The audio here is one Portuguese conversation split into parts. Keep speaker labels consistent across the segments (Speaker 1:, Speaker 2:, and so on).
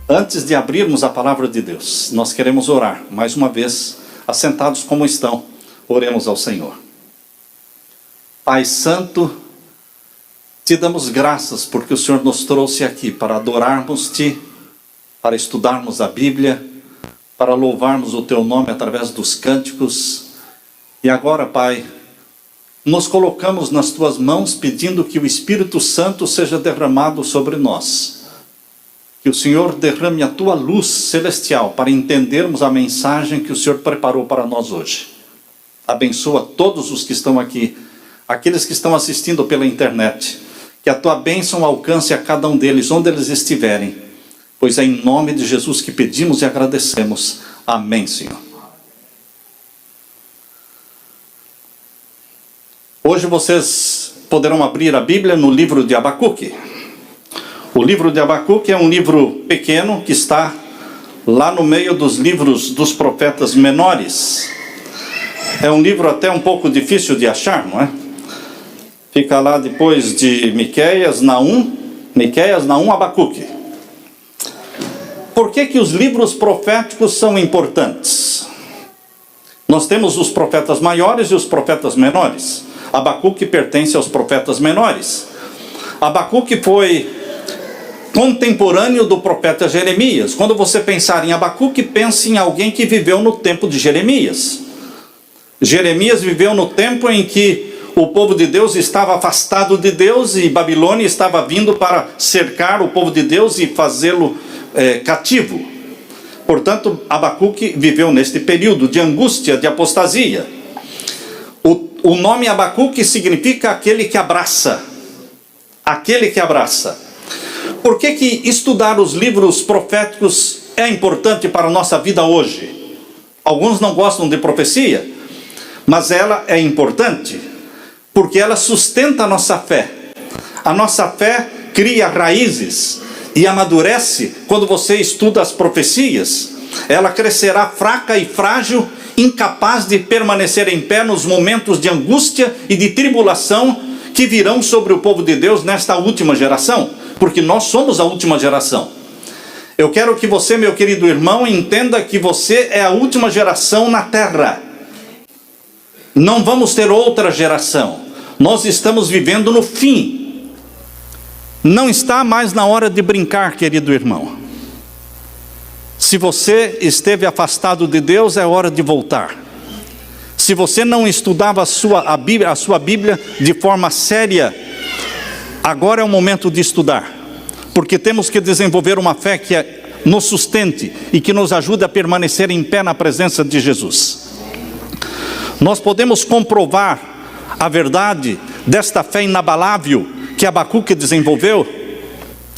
Speaker 1: Antes de abrirmos a palavra de Deus, nós queremos orar, mais uma vez, assentados como estão, oremos ao Senhor. Pai Santo, te damos graças porque o Senhor nos trouxe aqui para adorarmos-te, para estudarmos a Bíblia, para louvarmos o teu nome através dos cânticos. E agora, Pai, nos colocamos nas tuas mãos pedindo que o Espírito Santo seja derramado sobre nós. Que o Senhor derrame a tua luz celestial para entendermos a mensagem que o Senhor preparou para nós hoje. Abençoa todos os que estão aqui, aqueles que estão assistindo pela internet. Que a tua bênção alcance a cada um deles, onde eles estiverem. Pois é em nome de Jesus que pedimos e agradecemos. Amém, Senhor. Hoje vocês poderão abrir a Bíblia no livro de Abacuque. O livro de Abacuque é um livro pequeno que está lá no meio dos livros dos profetas menores. É um livro até um pouco difícil de achar, não é? Fica lá depois de Miqueias, Naum, Abacuque. Por que os livros proféticos são importantes? Nós temos os profetas maiores e os profetas menores. Abacuque pertence aos profetas menores. Abacuque foi contemporâneo do profeta Jeremias. Quando você pensar em Abacuque, pense em alguém que viveu no tempo de Jeremias. Jeremias viveu no tempo em que o povo de Deus estava afastado de Deus e Babilônia estava vindo para cercar o povo de Deus e fazê-lo cativo. Portanto, Abacuque viveu neste período de angústia, de apostasia. O nome Abacuque significa aquele que abraça. Aquele que abraça. Por que estudar os livros proféticos é importante para a nossa vida hoje? Alguns não gostam de profecia, mas ela é importante, porque ela sustenta a nossa fé. A nossa fé cria raízes e amadurece quando você estuda as profecias. Ela crescerá fraca e frágil, incapaz de permanecer em pé nos momentos de angústia e de tribulação que virão sobre o povo de Deus nesta última geração. Porque nós somos a última geração. Eu quero que você, meu querido irmão, entenda que você é a última geração na terra. Não vamos ter outra geração. Nós estamos vivendo no fim. Não está mais na hora de brincar, querido irmão. Se você esteve afastado de Deus, é hora de voltar. Se você não estudava a sua Bíblia de forma séria, agora é o momento de estudar, porque temos que desenvolver uma fé que nos sustente e que nos ajude a permanecer em pé na presença de Jesus. Nós podemos comprovar a verdade desta fé inabalável que Abacuque desenvolveu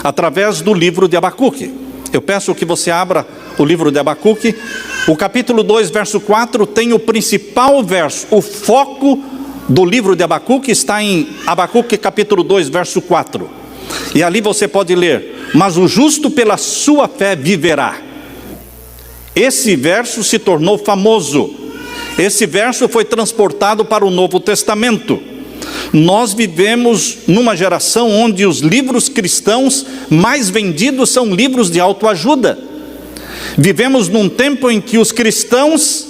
Speaker 1: através do livro de Abacuque. Eu peço que você abra o livro de Abacuque. O capítulo 2, verso 4, tem o principal verso, o foco do livro de Abacuque está em Abacuque capítulo 2, verso 4. E ali você pode ler: mas o justo pela sua fé viverá. Esse verso se tornou famoso. Esse verso foi transportado para o Novo Testamento. Nós vivemos numa geração onde os livros cristãos mais vendidos são livros de autoajuda. Vivemos num tempo em que os cristãos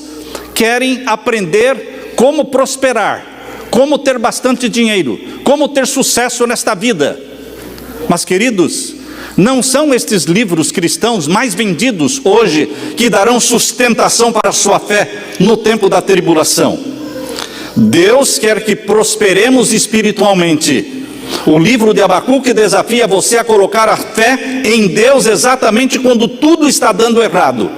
Speaker 1: querem aprender como prosperar, como ter bastante dinheiro, como ter sucesso nesta vida. Mas, queridos, não são estes livros cristãos mais vendidos hoje que darão sustentação para a sua fé no tempo da tribulação. Deus quer que prosperemos espiritualmente. O livro de Abacuque desafia você a colocar a fé em Deus exatamente quando tudo está dando errado.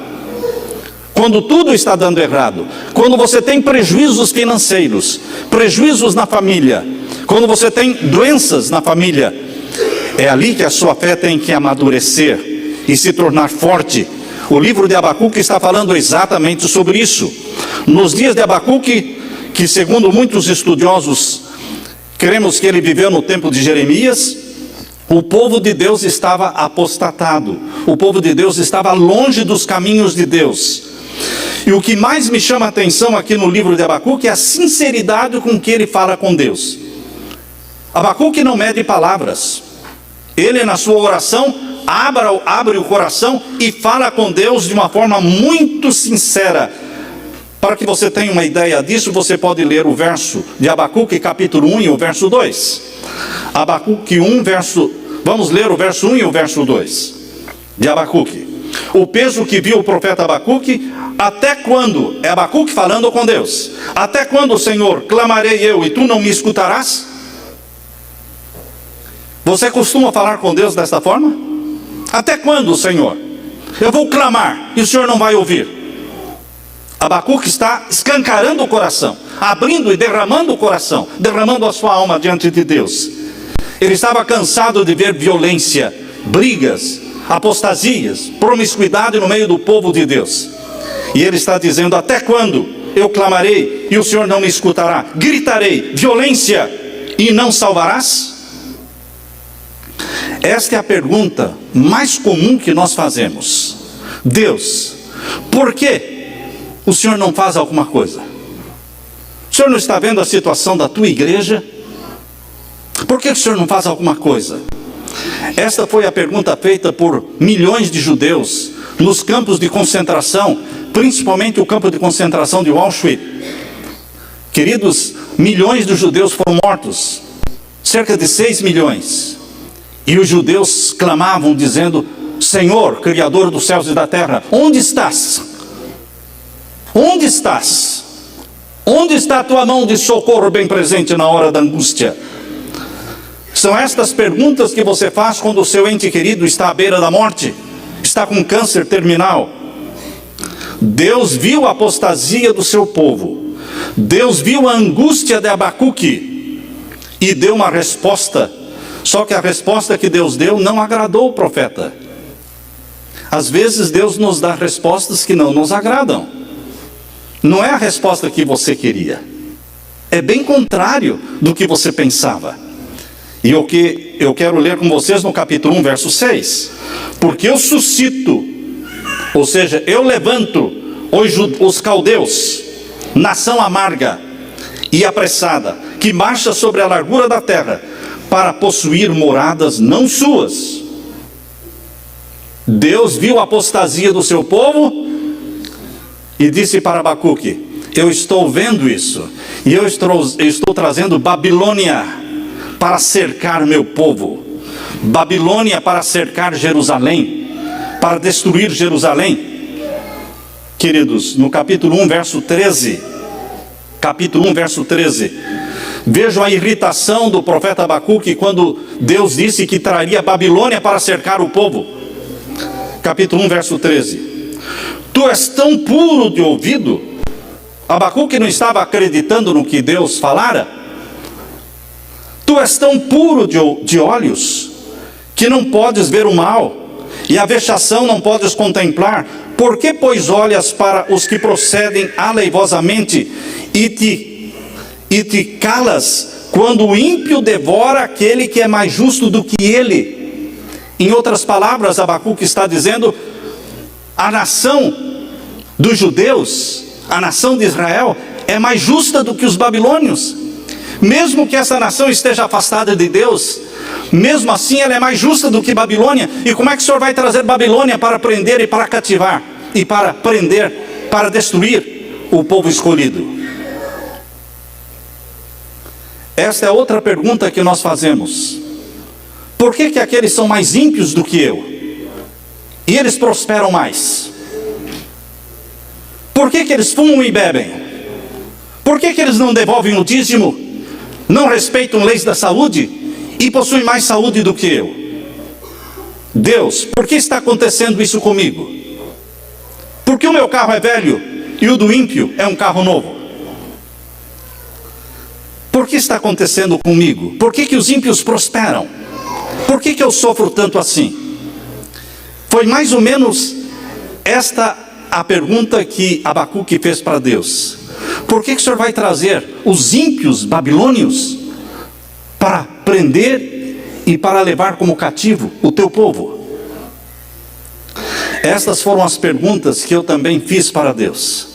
Speaker 1: Quando tudo está dando errado, quando você tem prejuízos financeiros, prejuízos na família, quando você tem doenças na família, é ali que a sua fé tem que amadurecer e se tornar forte. O livro de Abacuque está falando exatamente sobre isso. Nos dias de Abacuque, que segundo muitos estudiosos, cremos que ele viveu no tempo de Jeremias, o povo de Deus estava apostatado, o povo de Deus estava longe dos caminhos de Deus. E o que mais me chama a atenção aqui no livro de Abacuque é a sinceridade com que ele fala com Deus. Abacuque não mede palavras. Ele, na sua oração, abre o coração e fala com Deus de uma forma muito sincera. Para que você tenha uma ideia disso, você pode ler o verso de Abacuque, capítulo 1 e o verso 2. Abacuque 1, vamos ler o verso 1 e o verso 2 de Abacuque. O peso que viu o profeta Abacuque, até quando? É Abacuque falando com Deus. Até quando, Senhor, clamarei eu e tu não me escutarás? Você costuma falar com Deus desta forma? Até quando, Senhor? Eu vou clamar e o Senhor não vai ouvir. Abacuque está escancarando o coração, abrindo e derramando o coração, derramando a sua alma diante de Deus. Ele estava cansado de ver violência, brigas, apostasias, promiscuidade no meio do povo de Deus. E ele está dizendo: até quando eu clamarei e o Senhor não me escutará? Gritarei violência e não salvarás? Esta é a pergunta mais comum que nós fazemos. Deus, por que o Senhor não faz alguma coisa? O Senhor não está vendo a situação da tua igreja? Por que o Senhor não faz alguma coisa? Esta foi a pergunta feita por milhões de judeus nos campos de concentração, principalmente o campo de concentração de Auschwitz. Queridos, milhões de judeus foram mortos, cerca de 6 milhões. E os judeus clamavam dizendo: Senhor, Criador dos céus e da terra, onde estás? Onde estás? Onde está a tua mão de socorro bem presente na hora da angústia? São estas perguntas que você faz quando o seu ente querido está à beira da morte, está com câncer terminal. Deus viu a apostasia do seu povo, Deus viu a angústia de Abacuque e deu uma resposta. Só que a resposta que Deus deu não agradou o profeta. Às vezes Deus nos dá respostas que não nos agradam. Não é a resposta que você queria. É bem contrário do que você pensava. E o que eu quero ler com vocês no capítulo 1, verso 6. Porque eu suscito, ou seja, eu levanto os caldeus, nação amarga e apressada, que marcha sobre a largura da terra, para possuir moradas não suas. Deus viu a apostasia do seu povo e disse para Abacuque: eu estou vendo isso, e eu estou trazendo Babilônia para cercar meu povo, Babilônia para cercar Jerusalém, para destruir Jerusalém. Queridos, no capítulo 1, verso 13, vejo a irritação do profeta Abacuque quando Deus disse que traria Babilônia para cercar o povo. Capítulo 1, verso 13. Tu és tão puro de ouvido. Abacuque não estava acreditando no que Deus falara. Tu és tão puro de olhos, que não podes ver o mal, e a vexação não podes contemplar. Por que, pois, olhas para os que procedem aleivosamente, e te calas, quando o ímpio devora aquele que é mais justo do que ele? Em outras palavras, Abacuque está dizendo: a nação dos judeus, a nação de Israel, é mais justa do que os babilônios. Mesmo que essa nação esteja afastada de Deus, mesmo assim ela é mais justa do que Babilônia. E como é que o Senhor vai trazer Babilônia para prender e para cativar, e para prender, para destruir o povo escolhido? Esta é outra pergunta que nós fazemos. Por que aqueles são mais ímpios do que eu? E eles prosperam mais? Por que eles fumam e bebem? Por que eles não devolvem o dízimo? Não respeitam leis da saúde? E possuem mais saúde do que eu? Deus, por que está acontecendo isso comigo? Porque o meu carro é velho e o do ímpio é um carro novo? Por que está acontecendo comigo? Por que os ímpios prosperam? Por que eu sofro tanto assim? Foi mais ou menos esta a pergunta que Abacuque fez para Deus. Por que o Senhor vai trazer os ímpios babilônios para prender e para levar como cativo o teu povo? Estas foram as perguntas que eu também fiz para Deus.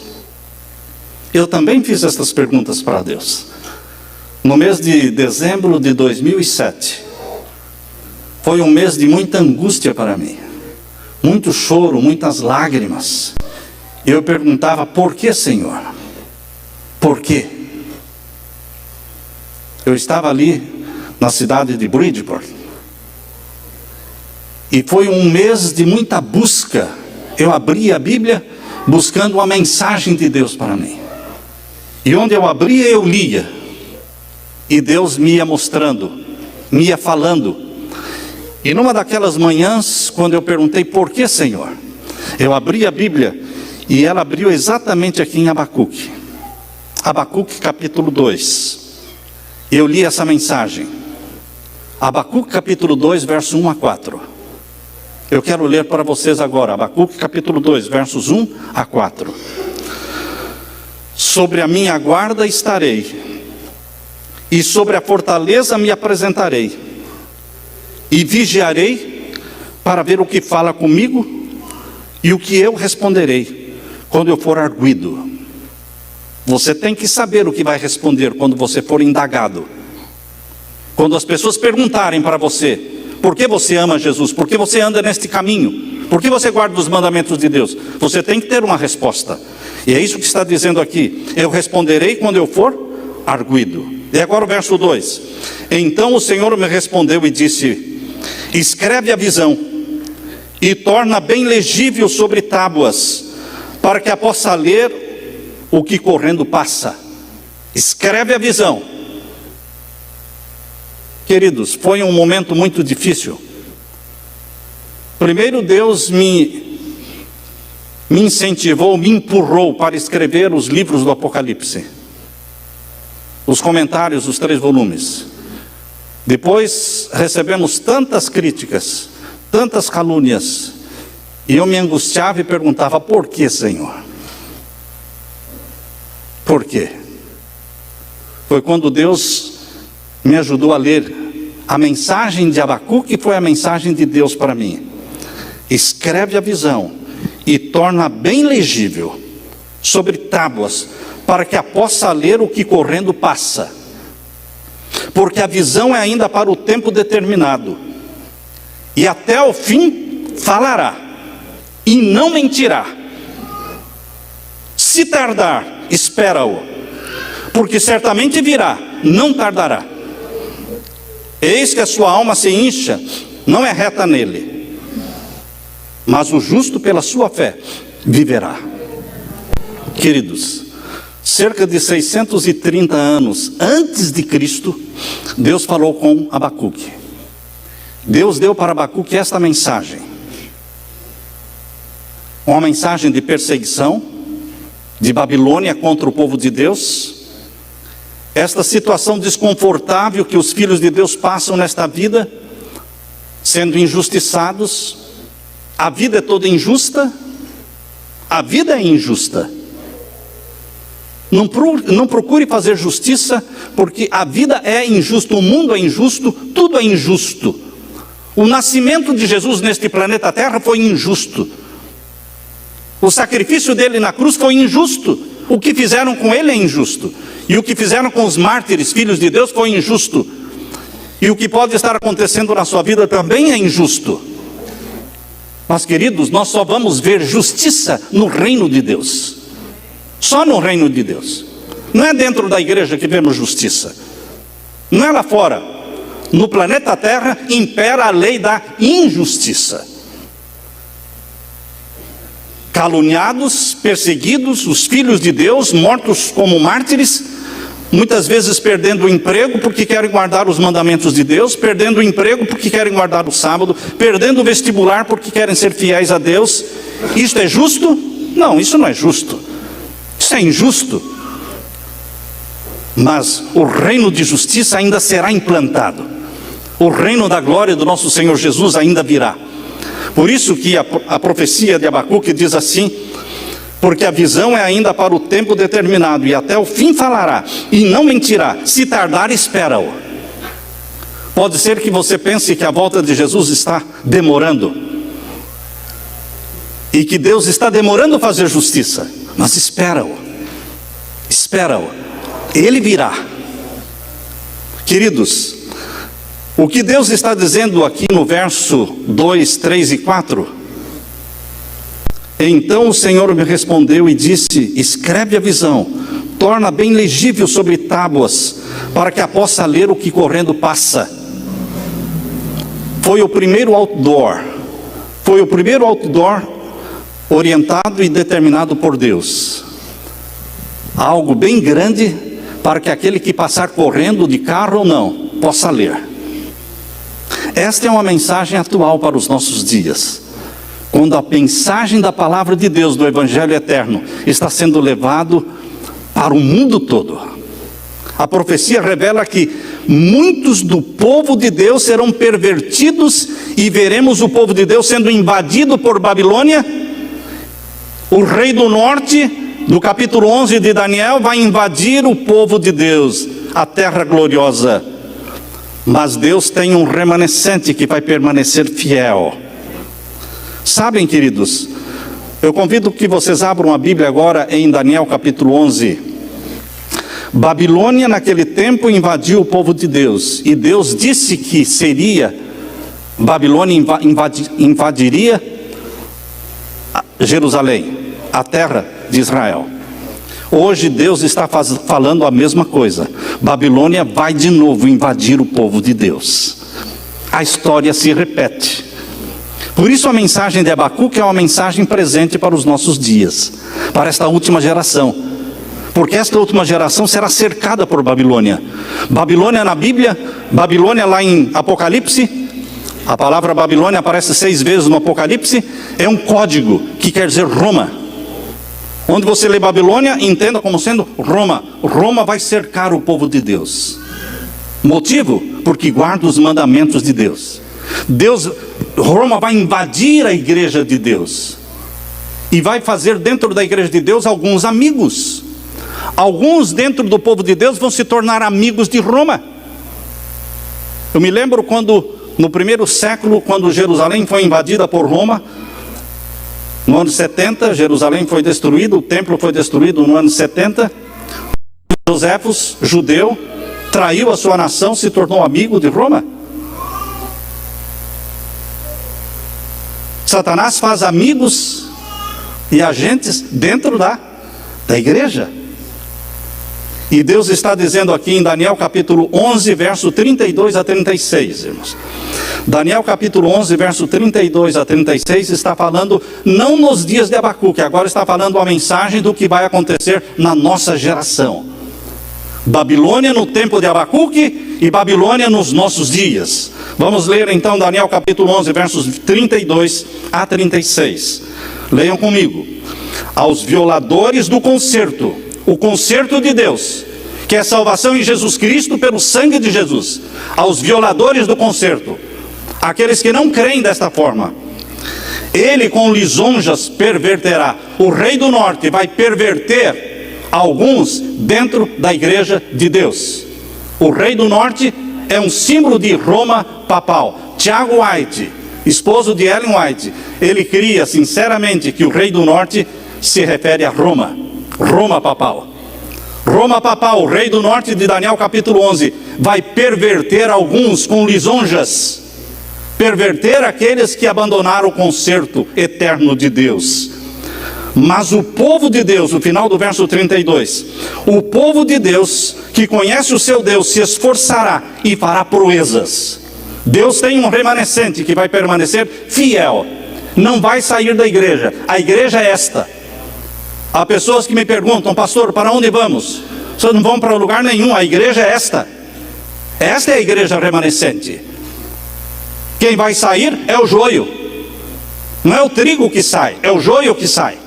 Speaker 1: Eu também fiz estas perguntas para Deus. No mês de dezembro de 2007, Foi um mês de muita angústia para mim, muito choro, muitas lágrimas. E eu perguntava: por que, Senhor? Por quê? Eu estava ali na cidade de Bridgeport, e foi um mês de muita busca. Eu abri a Bíblia buscando uma mensagem de Deus para mim, e onde eu abria eu lia, e Deus me ia mostrando, me ia falando. E numa daquelas manhãs, quando eu perguntei: por que, Senhor? Eu abri a Bíblia e ela abriu exatamente aqui em Abacuque. Abacuque capítulo 2. Eu li essa mensagem. Abacuque capítulo 2, verso 1 a 4. Eu quero ler para vocês agora. Abacuque capítulo 2, versos 1 a 4. Sobre a minha guarda estarei, e sobre a fortaleza me apresentarei, e vigiarei para ver o que fala comigo e o que eu responderei quando eu for arguido. Você tem que saber o que vai responder quando você for indagado. Quando as pessoas perguntarem para você: por que você ama Jesus? Por que você anda neste caminho? Por que você guarda os mandamentos de Deus? Você tem que ter uma resposta. E é isso que está dizendo aqui: eu responderei quando eu for arguido. E agora o verso 2. Então o Senhor me respondeu e disse: escreve a visão e torna bem legível sobre tábuas, para que a possa ler o que correndo passa. Escreve a visão. Queridos, foi um momento muito difícil. Primeiro, Deus me incentivou, me empurrou para escrever os livros do Apocalipse, os comentários, os 3 volumes. Depois recebemos tantas críticas, tantas calúnias, e eu me angustiava e perguntava: por que, Senhor? Por quê? Foi quando Deus me ajudou a ler a mensagem de Abacuque, que foi a mensagem de Deus para mim. Escreve a visão e torna bem legível sobre tábuas, para que a possa ler o que correndo passa. Porque a visão é ainda para o tempo determinado, e até o fim falará, e não mentirá. Se tardar, espera-o, porque certamente virá, não tardará. Eis que a sua alma se incha, não é reta nele, mas o justo pela sua fé viverá. Queridos, cerca de 630 anos antes de Cristo, Deus falou com Abacuque. Deus deu para Abacuque esta mensagem. Uma mensagem de perseguição de Babilônia contra o povo de Deus. Esta situação desconfortável que os filhos de Deus passam nesta vida, sendo injustiçados. A vida é toda injusta. A vida é injusta. Não procure fazer justiça, porque a vida é injusta, o mundo é injusto, tudo é injusto. O nascimento de Jesus neste planeta Terra foi injusto. O sacrifício dele na cruz foi injusto. O que fizeram com ele é injusto. E o que fizeram com os mártires, filhos de Deus, foi injusto. E o que pode estar acontecendo na sua vida também é injusto. Mas, queridos, nós só vamos ver justiça no reino de Deus. Só no reino de Deus. Não é dentro da igreja que vemos justiça. Não é lá fora. No planeta Terra impera a lei da injustiça. Caluniados, perseguidos, os filhos de Deus, mortos como mártires, muitas vezes perdendo o emprego porque querem guardar os mandamentos de Deus, perdendo o emprego porque querem guardar o sábado, perdendo o vestibular porque querem ser fiéis a Deus. Isto é justo? Não, isso não é justo. Isso é injusto. Mas o reino de justiça ainda será implantado. O reino da glória do nosso Senhor Jesus ainda virá. Por isso que a profecia de Abacuque diz assim: porque a visão é ainda para o tempo determinado, e até o fim falará, e não mentirá. Se tardar, espera-o. Pode ser que você pense que a volta de Jesus está demorando, e que Deus está demorando a fazer justiça, mas espera-o. Espera-o. Ele virá. Queridos, O que Deus está dizendo aqui no verso 2, 3 e 4? Então o Senhor me respondeu e disse: escreve a visão, torna bem legível sobre tábuas, para que a possa ler o que correndo passa. Foi o primeiro outdoor orientado e determinado por Deus. Algo bem grande para que aquele que passar correndo de carro ou não, possa ler. Esta é uma mensagem atual para os nossos dias. Quando a mensagem da palavra de Deus, do Evangelho eterno, está sendo levado para o mundo todo. A profecia revela que muitos do povo de Deus serão pervertidos e veremos o povo de Deus sendo invadido por Babilônia. O rei do norte, do capítulo 11 de Daniel, vai invadir o povo de Deus, a terra gloriosa. Mas Deus tem um remanescente que vai permanecer fiel. Sabem, queridos, eu convido que vocês abram a Bíblia agora em Daniel capítulo 11. Babilônia naquele tempo invadiu o povo de Deus, e Deus disse que Babilônia invadiria Jerusalém, a terra de Israel. Hoje Deus está falando a mesma coisa. Babilônia vai de novo invadir o povo de Deus. A história se repete. Por isso a mensagem de Abacuque é uma mensagem presente para os nossos dias, para esta última geração. Porque esta última geração será cercada por Babilônia. Babilônia na Bíblia, Babilônia lá em Apocalipse, a palavra Babilônia aparece 6 vezes no Apocalipse, é um código que quer dizer Roma. Onde você lê Babilônia, entenda como sendo Roma. Roma vai cercar o povo de Deus. Motivo? Porque guarda os mandamentos de Deus. Roma vai invadir a igreja de Deus. E vai fazer dentro da igreja de Deus alguns amigos. Alguns dentro do povo de Deus vão se tornar amigos de Roma. Eu me lembro quando, no primeiro século, quando Jerusalém foi invadida por Roma, no ano 70, Jerusalém foi destruído, o templo foi destruído no ano 70. Josefos, judeu, traiu a sua nação, se tornou amigo de Roma. Satanás faz amigos e agentes dentro da igreja. E Deus está dizendo aqui em Daniel capítulo 11, verso 32 a 36, irmãos. Daniel capítulo 11, verso 32 a 36 está falando, não nos dias de Abacuque, agora está falando a mensagem do que vai acontecer na nossa geração. Babilônia no tempo de Abacuque e Babilônia nos nossos dias. Vamos ler então Daniel capítulo 11, versos 32 a 36. Leiam comigo. Aos violadores do concerto, o concerto de Deus, que é salvação em Jesus Cristo pelo sangue de Jesus. Aos violadores do concerto, aqueles que não creem desta forma, ele com lisonjas perverterá. O rei do norte vai perverter alguns dentro da igreja de Deus. O rei do norte é um símbolo de Roma papal. Tiago White, esposo de Ellen White, ele cria sinceramente que o rei do norte se refere a Roma. Roma papal. Roma papal, o rei do norte de Daniel capítulo 11, vai perverter alguns com lisonjas. Perverter aqueles que abandonaram o concerto eterno de Deus. Mas o povo de Deus, no final do verso 32, o povo de Deus, que conhece o seu Deus, se esforçará e fará proezas. Deus tem um remanescente que vai permanecer fiel. Não vai sair da igreja. A igreja é esta. Há pessoas que me perguntam, pastor, para onde vamos? Vocês não vão para lugar nenhum, a igreja é esta. Esta é a igreja remanescente. Quem vai sair é o joio. Não é o trigo que sai, é o joio que sai.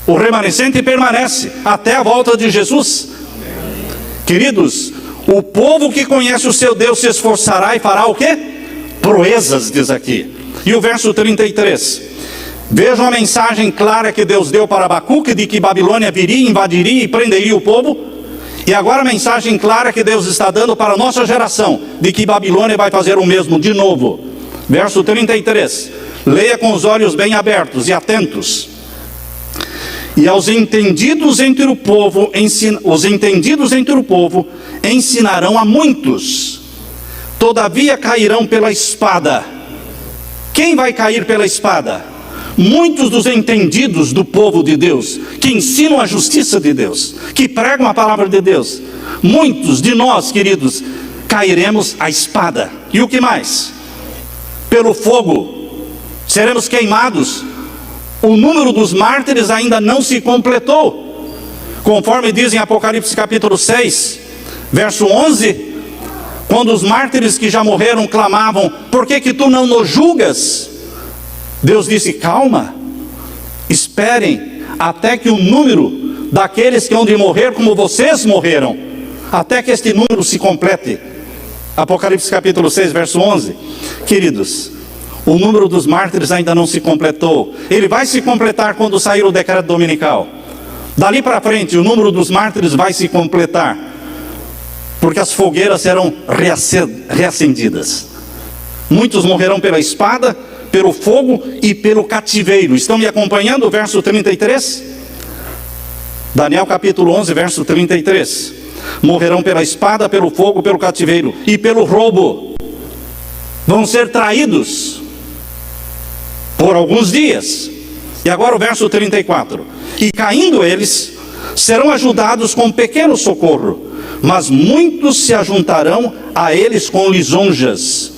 Speaker 1: O remanescente permanece até a volta de Jesus. Queridos, o povo que conhece o seu Deus se esforçará e fará o quê? Proezas, diz aqui. E o verso 33. Vejam a mensagem clara que Deus deu para Abacuque de que Babilônia viria, invadiria e prenderia o povo. E agora a mensagem clara que Deus está dando para a nossa geração, de que Babilônia vai fazer o mesmo de novo. Verso 33. Leia com os olhos bem abertos e atentos. E aos entendidos entre o povo, os entendidos entre o povo ensinarão a muitos. todavia cairão pela espada. Quem vai cair pela espada? Muitos dos entendidos do povo de Deus, que ensinam a justiça de Deus, que pregam a palavra de Deus. Muitos de nós, queridos, cairemos à espada. E o que mais? Pelo fogo. Seremos queimados. O número dos mártires ainda não se completou. Conforme diz em Apocalipse capítulo 6, verso 11, quando os mártires que já morreram clamavam: por que tu não nos julgas? Deus disse: calma, esperem até que o número daqueles que hão de morrer como vocês morreram, até que este número se complete. Apocalipse capítulo 6, verso 11. Queridos, o número dos mártires ainda não se completou. Ele vai se completar quando sair o decreto dominical. Dali para frente, o número dos mártires vai se completar, porque as fogueiras serão reacendidas. Muitos morrerão pela espada, pelo fogo e pelo cativeiro. Estão me acompanhando? Verso 33. Daniel capítulo 11, verso 33. Morrerão pela espada, pelo fogo, pelo cativeiro e pelo roubo. Vão ser traídos por alguns dias. E agora o verso 34. E caindo eles, serão ajudados com pequeno socorro, mas muitos se ajuntarão a eles com lisonjas,